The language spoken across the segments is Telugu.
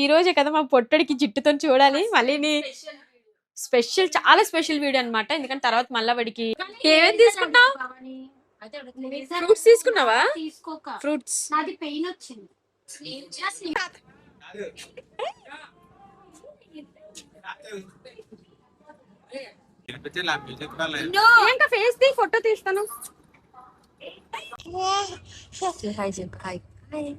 ఈ రోజే కదా మా పొట్టడికి జిట్టుతో చూడాలి మళ్ళీ స్పెషల్ చాలా స్పెషల్ వీడియో అన్నమాట. ఎందుకంటే తర్వాత మళ్ళీ వాడికి ఏమేమి తీసుకున్నావు? ఫ్రూట్స్ తీసుకున్నావా? ఫ్రూట్స్ నాది పెయిన్ వచ్చింది. ఇంకా ఫేస్ ది ఫోటో తీస్తాను. హాయ్ చెప్పు. Hi hi.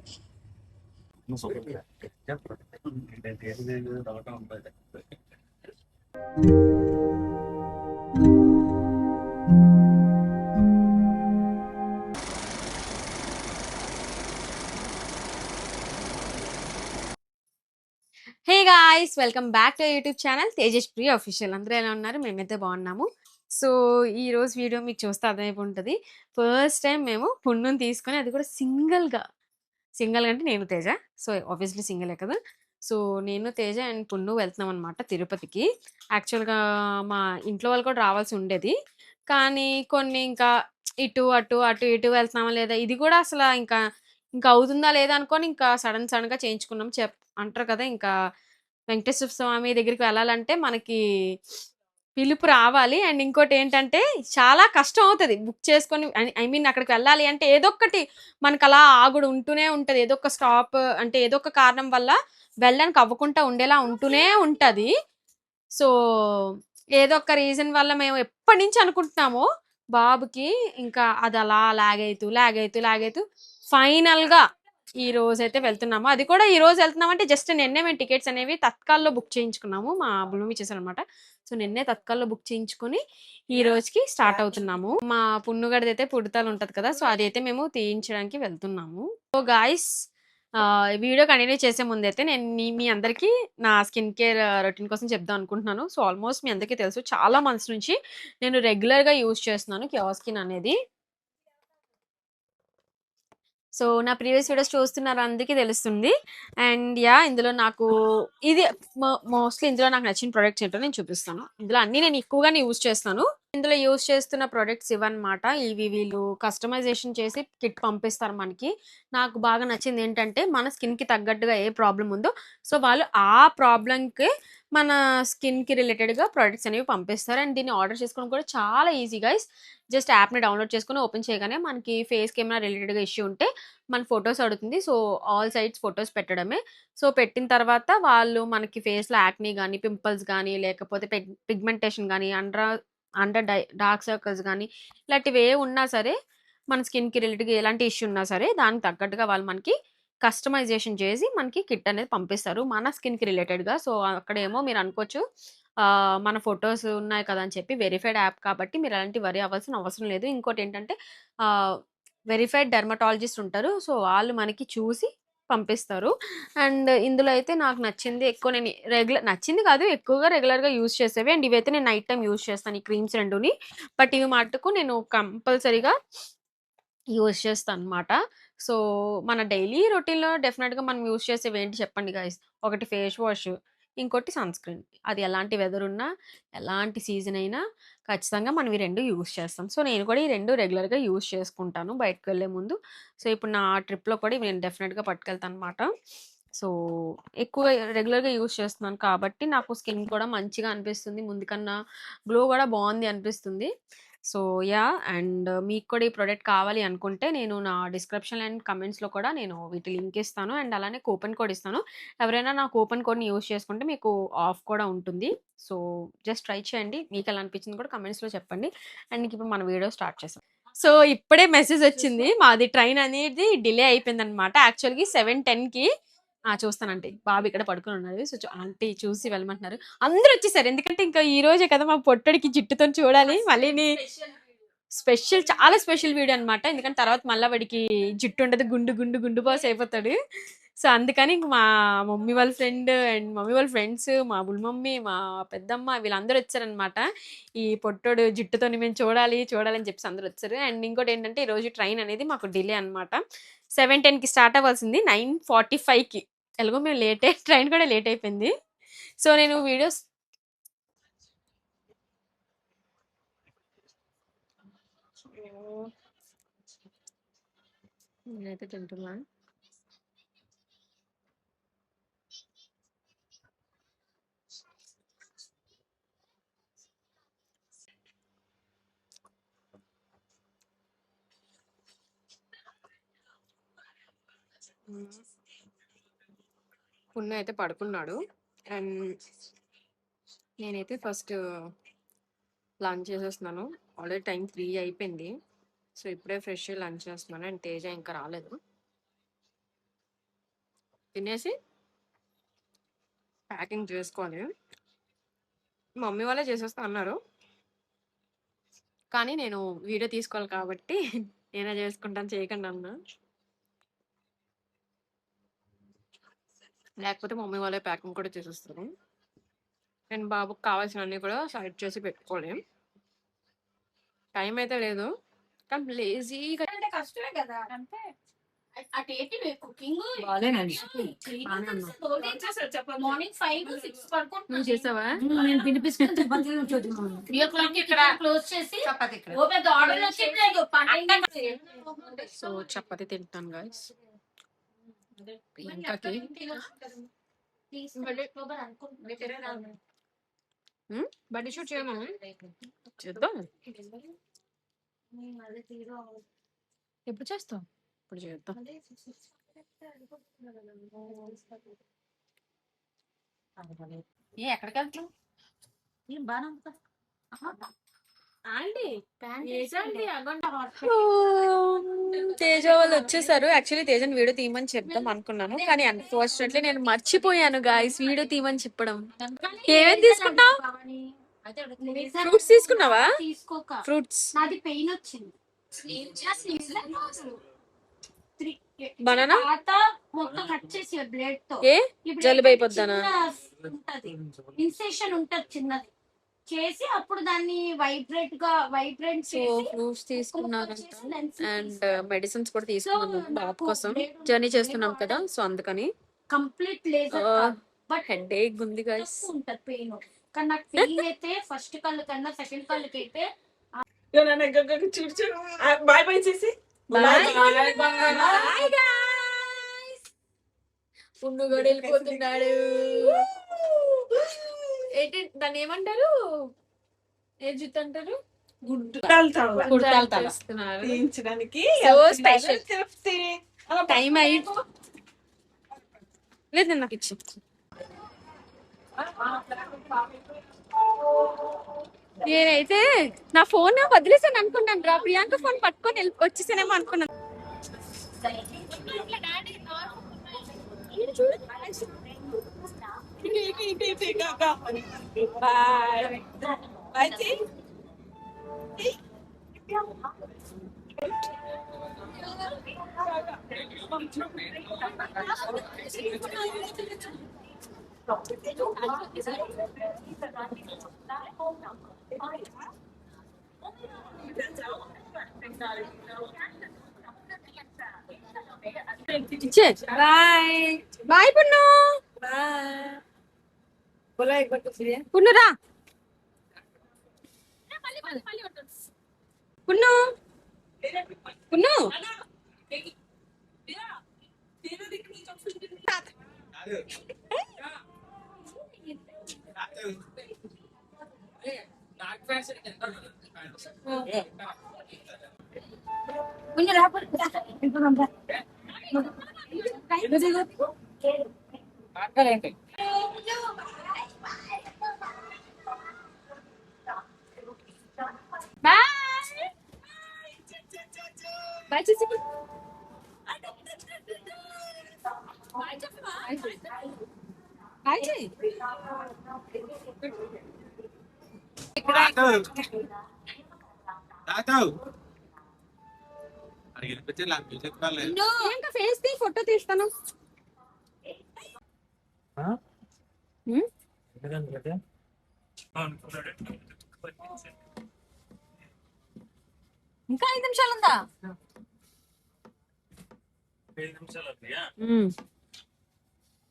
Hey guys, welcome back to YouTube channel Tejaspriya official. అందరూ ఎలా ఉన్నారు? మేమైతే బాగున్నాము. సో ఈ రోజు వీడియో మీకు చూస్తే అర్థమైపు ఉంటుంది. ఫస్ట్ టైం మేము పున్నుని తీసుకొని, అది కూడా సింగిల్గా అంటే నేను తేజ. సో ఆబ్వియస్లీ సింగిలే కదా. సో నేను తేజ అండ్ పున్ను వెళ్తున్నాం అనమాట తిరుపతికి. యాక్చువల్గా మా ఇంట్లో వాళ్ళు కూడా రావాల్సి ఉండేది, కానీ కొన్ని ఇంకా ఇటు అటు అటు ఇటు వెళ్తున్నామా లేదా, ఇది కూడా అసలు ఇంకా ఇంకా అవుతుందా లేదా అనుకొని ఇంకా సడన్గా చేయించుకున్నాం. అంటారు కదా, ఇంకా వెంకటేశ్వర స్వామి దగ్గరికి వెళ్ళాలంటే మనకి పిలుపు రావాలి. అండ్ ఇంకోటి ఏంటంటే చాలా కష్టం అవుతుంది బుక్ చేసుకొని. ఐ మీన్ అక్కడికి వెళ్ళాలి అంటే ఏదో ఒకటి మనకు అలా ఆగుడు ఉంటూనే ఉంటుంది. ఏదో ఒక స్టాప్ అంటే ఏదో ఒక కారణం వల్ల వెళ్ళడానికి అవ్వకుండా ఉండేలా ఉంటూనే ఉంటుంది. సో ఏదో ఒక రీజన్ వల్ల మేము ఎప్పటి నుంచి అనుకుంటున్నామో బాబుకి, ఇంకా అది అలా లాగైతూ ఫైనల్గా ఈ రోజు అయితే వెళ్తున్నాము. అది కూడా ఈ రోజు వెళ్తున్నాం అంటే జస్ట్ నిన్నే మేము టికెట్స్ అనేవి తత్కాల్లో బుక్ చేయించుకున్నాము. మా బుల్మమ్మ ఇచ్చేసారు అనమాట. సో నిన్నే తత్కాల్లో బుక్ చేయించుకొని ఈ రోజుకి స్టార్ట్ అవుతున్నాము. మా పున్నుగడిది అయితే పుడతాలు ఉంటది కదా, సో అదైతే మేము తీయించడానికి వెళ్తున్నాము. సో గాయస్, వీడియో కంటిన్యూ చేసే ముందైతే నేను మీ అందరికీ నా స్కిన్ కేర్ రొటీన్ కోసం చెప్దాం అనుకుంటున్నాను. సో ఆల్మోస్ట్ మీ అందరికీ తెలుసు, చాలా మంత్స్ నుంచి నేను రెగ్యులర్గా యూజ్ చేస్తున్నాను క్యూర్ స్కిన్ అనేది. సో నా ప్రీవియస్ వీడియోస్ చూస్తున్నారు, అందుకే తెలుస్తుంది. అండ్ యా, ఇందులో నాకు ఇది మోస్ట్లీ ఇందులో నాకు నచ్చిన ప్రొడక్ట్స్ ఏంటో నేను చూపిస్తాను. ఇందులో అన్ని నేను ఎక్కువగానే యూజ్ చేస్తాను. ఇందులో యూజ్ చేస్తున్న ప్రొడక్ట్స్ ఇవన్నమాట. ఇవి వీళ్ళు కస్టమైజేషన్ చేసి కిట్ పంపిస్తారు మనకి. నాకు బాగా నచ్చింది ఏంటంటే, మన స్కిన్ కి తగ్గట్టుగా ఏ ప్రాబ్లం ఉందో సో వాళ్ళు ఆ ప్రాబ్లంకి మన స్కిన్ కి రిలేటెడ్ గా ప్రొడక్ట్స్ అనేవి పంపిస్తారు. అండ్ దీన్ని ఆర్డర్ చేసుకోవడం కూడా చాలా ఈజీ గైస్. జస్ట్ యాప్ని డౌన్లోడ్ చేసుకుని ఓపెన్ చేయగానే మనకి ఫేస్ కెమెరా రిలేటెడ్గా ఇష్యూ ఉంటే మన ఫొటోస్ అడుగుతుంది. సో ఆల్ సైడ్స్ ఫొటోస్ పెట్టడమే. సో పెట్టిన తర్వాత వాళ్ళు మనకి ఫేస్లో యాక్నీ కానీ, పింపుల్స్ కానీ, లేకపోతే పిగ్మెంటేషన్ కానీ, అండర్ డార్క్ సర్కిల్స్ కానీ, ఇలాంటివి ఏ ఉన్నా సరే, మన స్కిన్కి రిలేటెడ్గా ఎలాంటి ఇష్యూ ఉన్నా సరే దానికి తగ్గట్టుగా వాళ్ళు మనకి కస్టమైజేషన్ చేసి మనకి కిట్ అనేది పంపిస్తారు మన స్కిన్కి రిలేటెడ్గా. సో అక్కడేమో మీరు అనుకోవచ్చు, మన ఫొటోస్ ఉన్నాయి కదా అని చెప్పి, వెరిఫైడ్ యాప్ కాబట్టి మీరు అలాంటి వరి అవ్వాల్సిన అవసరం లేదు. ఇంకోటి ఏంటంటే, వెరిఫైడ్ డెర్మటాలజిస్ట్ ఉంటారు. సో వాళ్ళు మనకి చూసి పంపిస్తారు. అండ్ ఇందులో అయితే నాకు నచ్చింది ఎక్కువ, నేను నచ్చింది కాదు, ఎక్కువగా రెగ్యులర్గా యూజ్ చేసేవి. అండ్ ఇవైతే నేను నైట్ టైం యూజ్ చేస్తాను, ఈ క్రీమ్స్ రెండుని. బట్ ఇవి మటుకు నేను కంపల్సరీగా యూజ్ చేస్తాను అనమాట. సో మన డైలీ రొటీన్లో డెఫినెట్గా మనం యూజ్ చేసేవి ఏంటి చెప్పండి గైస్? ఒకటి ఫేస్ వాష్, ఇంకోటి సన్ స్క్రీన్. అది ఎలాంటి వెదర్ ఉన్నా, ఎలాంటి సీజన్ అయినా ఖచ్చితంగా మనం ఈ రెండు యూజ్ చేస్తాం. సో నేను కూడా ఈ రెండు రెగ్యులర్గా యూజ్ చేసుకుంటాను బయటకు వెళ్ళే ముందు. సో ఇప్పుడు నా ట్రిప్లో కూడా ఇవి నేను డెఫినెట్గా పట్టుకెళ్తాను అనమాట. సో ఎక్కువగా రెగ్యులర్గా యూజ్ చేస్తున్నాను కాబట్టి నాకు స్కిన్ కూడా మంచిగా అనిపిస్తుంది, ముందు కన్నా గ్లో కూడా బాగుంది అనిపిస్తుంది. సో యా, అండ్ మీకు కూడా ఈ ప్రోడక్ట్ కావాలి అనుకుంటే నేను నా డిస్క్రిప్షన్ అండ్ కమెంట్స్లో కూడా నేను వీటి లింక్ ఇస్తాను. అండ్ అలానే కూపన్ కోడ్ ఇస్తాను. ఎవరైనా నా కూపన్ కోడ్ని యూజ్ చేసుకుంటే మీకు ఆఫ్ కూడా ఉంటుంది. సో జస్ట్ ట్రై చేయండి, మీకు ఎలా అనిపించింది కూడా కమెంట్స్లో చెప్పండి. అండ్ ఇప్పుడు మన వీడియో స్టార్ట్ చేసాం. సో ఇప్పుడే మెసేజ్ వచ్చింది, మాది ట్రైన్ అనేది డిలే అయిపోయింది అనమాట. యాక్చువల్గా 7:10కి చూస్తానంటే బాబు ఇక్కడ పడుకుని ఉన్నారు. సో ఆంటీ చూసి వెళ్ళమంటున్నారు. అందరూ వచ్చేసారు, ఎందుకంటే ఇంకా ఈ రోజే కదా మా పొట్టడికి జిట్టుతో చూడాలి మళ్ళీ. స్పెషల్ చాలా స్పెషల్ వీడియో అనమాట. ఎందుకంటే తర్వాత మళ్ళీ వాడికి జిట్టు ఉండదు, గుండు బాస్ అయిపోతాడు. సో అందుకని ఇంక మా మమ్మీ వాళ్ళ ఫ్రెండ్ అండ్ మమ్మీ వాళ్ళ ఫ్రెండ్స్, మా బుల్మమ్మీ, మా పెద్దమ్మ, వీళ్ళందరూ వచ్చారనమాట. ఈ పొట్టోడు జిట్టుతో మేము చూడాలని చెప్పి అందరూ వచ్చారు. అండ్ ఇంకోటి ఏంటంటే, ఈరోజు ట్రైన్ అనేది మాకు డిలే అనమాట. 7:10కి స్టార్ట్ అవ్వాల్సింది 9:45కి. ఎలాగో మేము ట్రైన్ కూడా లేట్ అయిపోయింది. సో నేను వీడియోస్ నేనైతే తింటున్నాను. పున్న అయితే పడుకున్నాడు. అండ్ నేనైతే ఫస్ట్ లంచ్ చేసేస్తున్నాను. ఆల్రెడీ టైం 3 అయిపోయింది. సో ఇప్పుడే ఫ్రెష్ లంచ్ చేస్తున్నాను. అండ్ తేజ ఇంకా రాలేదు. తినేసి ప్యాకింగ్ చేసుకోవాలి. మమ్మీ వాళ్ళే చేసేస్తా అన్నారు, కానీ నేను వీడియో తీసుకోవాలి కాబట్టి నేనే చేసుకుంటాను, చేయకండి అన్నా. లేకపోతే మమ్మీ వాళ్ళే ప్యాకింగ్ కూడా చేసేస్తారు. నేను బాబుకి కావాల్సినవన్నీ కూడా సైడ్ చేసి పెట్టుకోవాలి. టైం అయితే లేదు, కానీ లేజీగా అంటే కష్టమే కదా అంటే అటేటి కుకింగ్ మార్నింగ్ 5-6 నువ్వు చేసావా? నేను వినిపిస్తుంటే క్లోజ్ చేసి ఓ పెద్ద ఆర్డర్ వచ్చింది. సో చపాతి తింటాను గాయస్. ప్రియాంకకి బడ్డీ షూట్ చేయమా? చేద్దాం. ఎప్పుడు చేస్తావు? ఇప్పుడు చేద్దాం. ఎక్కడికి వెళ్తావు? ఏం బాగా తేజ వాళ్ళు వచ్చేసారు. యాక్చువల్లీ తేజని వీడియో తీయమని చెప్దాం అనుకున్నాను, కానీ అన్ఫార్చునేట్లీ నేను మర్చిపోయాను గాయస్ వీడియో తీయమని చెప్పడం. ఏమేమి తీసుకున్నావు? ఫ్రూట్స్ తీసుకున్నావా? తీసుకోక ఫ్రూట్స్, నాది పెయిన్ వచ్చింది. బనానా మొత్తం కట్ చేసి బ్లేడ్ తో ఏ జలుబు అయిపోద్దానా? ఇన్సెషన్ ఉంటది చిన్నది చేసి అప్పుడు దాన్ని వైబ్రేట్ సో ఫ్రూట్స్ తీసుకున్నానంట. అండ్ మెడిసిన్స్ కూడా తీసుకున్నాను బాబు కోసం. జర్నీ చేస్తున్నాం కదా, సో అందుకని. Complete laser but headache ఉంది గైస్. ఉంటది పెయిన్, కానీ నాకు పెయిన్ అయితే ఫస్ట్ కళ్ళు కన్నా సెకండ్ కళ్ళకి అయితే బాయ్ బాయ్ చేసి పున్నుగోడు వెళ్ళిపోతున్నాడు. ఏంటి దాన్ని ఏమంటారు? ఏ జుట్టు అంటారు? తీయించడానికి టైం అయ్యి లేదు, నాకు ఇచ్చి. నేనైతే నా ఫోన్ వదిలేసాను అనుకున్నాను రా. ప్రియాంక ఫోన్ పట్టుకొని వచ్చేసానేమో అనుకున్నాను. Bye bye పున్ను. పున్ను రా. పున్ను పున్ను బాయ్ చేసి బాయ్ చేయి. ఇంకా ఫేస్ తీ, ఫోటో తీస్తాను. ఇంకా 5 నిమిషాలు ఉందా?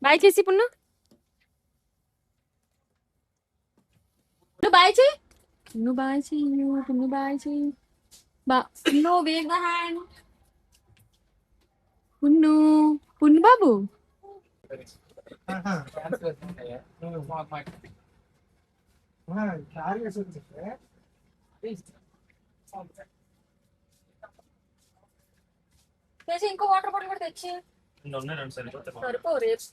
బాయ్ చేసి పున్ను. బాయ్ చేయి. పున్ను బాయ్ చెయ్యి. పున్ను బాయ్ చెయ్యి. No wave the hand. Punnu Punnu బాబు. ఇంకో వాటర్ బాటిల్ కూడా తెచ్చి సరిపో రేపు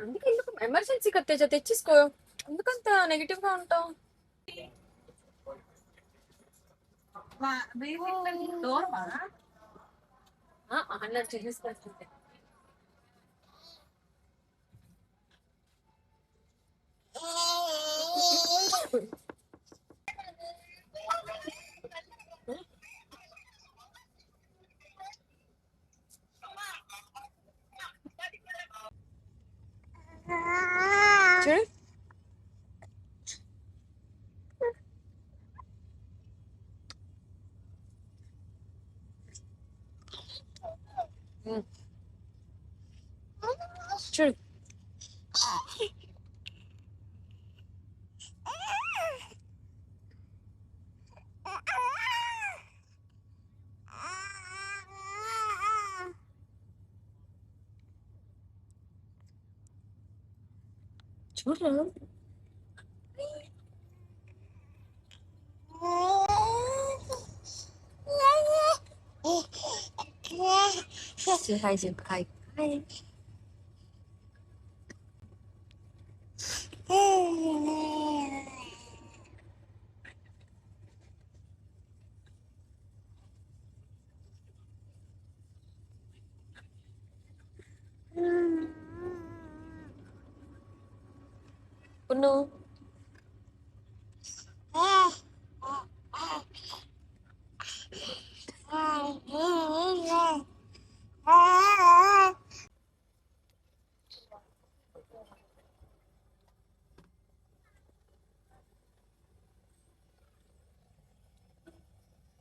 అందుకే ఎందుకు ఎమర్జెన్సీ కత్తేజా తెచ్చేసుకో. ఎందుకంత నెగిటివ్ గా ఉంటావు? డోర్ బాగా అలా చేసేసుకుంటే చూడు. చూడు చూడు. హాయ్ చెప్పు. Hi hi. పున్ను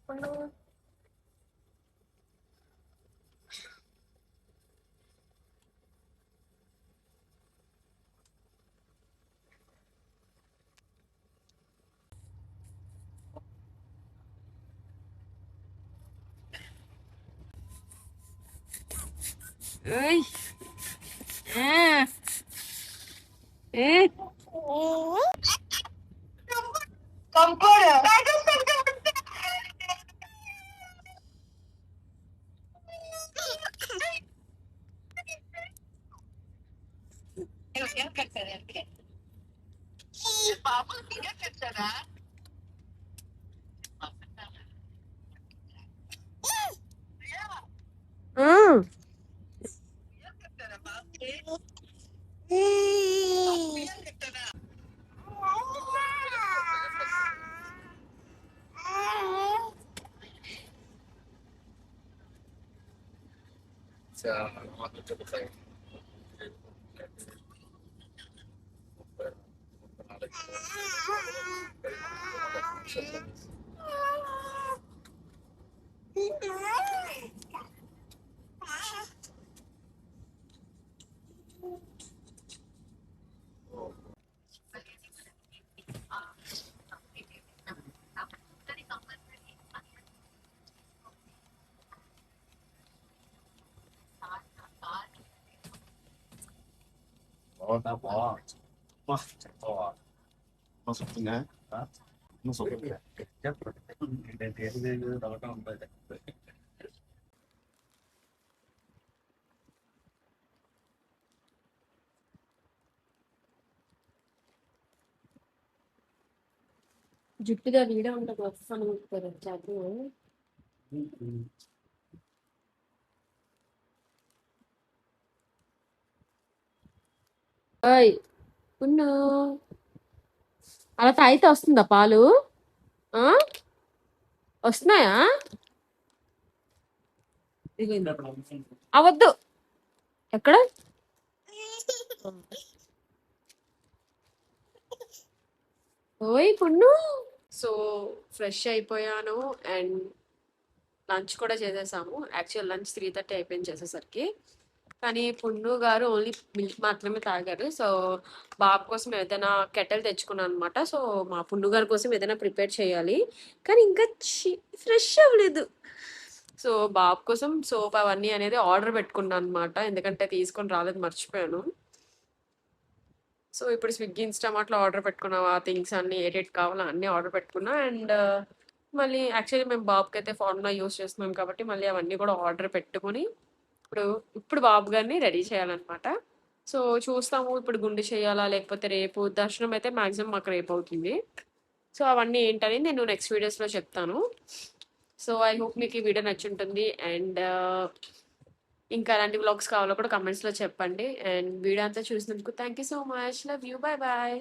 పున్ను ఏయ్ ఏ జుట్టుగా వీడ ఉంటుంది వస్తాను వచ్చాకు. ఓయ్ పున్ను అలా తాగితే వస్తుందా పాలు? ఆ వస్తున్నాయా? అవద్దు. ఎక్కడ? ఓయ్ పున్ను. సో ఫ్రెష్ అయిపోయాను అండ్ లంచ్ కూడా చేసేసాము. యాక్చువల్ లంచ్ 3:30 అయిపోయింది చేసేసరికి. కానీ పున్ను గారు ఓన్లీ మిల్క్ మాత్రమే తాగారు. సో బాబు కోసం ఏదైనా కెటల్ తెచ్చుకున్నాను అనమాట. సో మా పున్ను గారి కోసం ఏదైనా ప్రిపేర్ చేయాలి. కానీ ఇంకా ఫ్రెష్ అవ్వలేదు. సో బాబు కోసం సోప్ అవన్నీ అనేది ఆర్డర్ పెట్టుకున్నాను అనమాట. ఎందుకంటే తీసుకొని రాలేదు, మర్చిపోయాను. సో ఇప్పుడు స్విగ్గీ ఇన్స్టామార్ట్లో ఆర్డర్ పెట్టుకున్నాం. ఆ థింగ్స్ అన్ని ఏటేట్ కావాలో అన్నీ ఆర్డర్ పెట్టుకున్నా. అండ్ మళ్ళీ యాక్చువల్లీ మేము బాబుకి అయితే ఫార్ములా యూస్ చేస్తున్నాం కాబట్టి మళ్ళీ అవన్నీ కూడా ఆర్డర్ పెట్టుకుని ఇప్పుడు ఇప్పుడు బాబు గారిని రెడీ చేయాలన్నమాట. సో చూస్తాము ఇప్పుడు గుండు చేయాలా లేకపోతే రేపు దర్శనం అయితే మాక్సిమం మాకు రేపు అవుతుంది. సో అవన్నీ ఏంటని నేను నెక్స్ట్ వీడియోస్లో చెప్తాను. సో ఐ హోప్ మీకు ఈ వీడియో నచ్చుంటుంది. అండ్ ఇంకా ఎలాంటి వ్లాగ్స్ కావాలో కూడా కమెంట్స్లో చెప్పండి. అండ్ వీడియో అంతా చూసినందుకు thank you so much. Love you. Bye bye.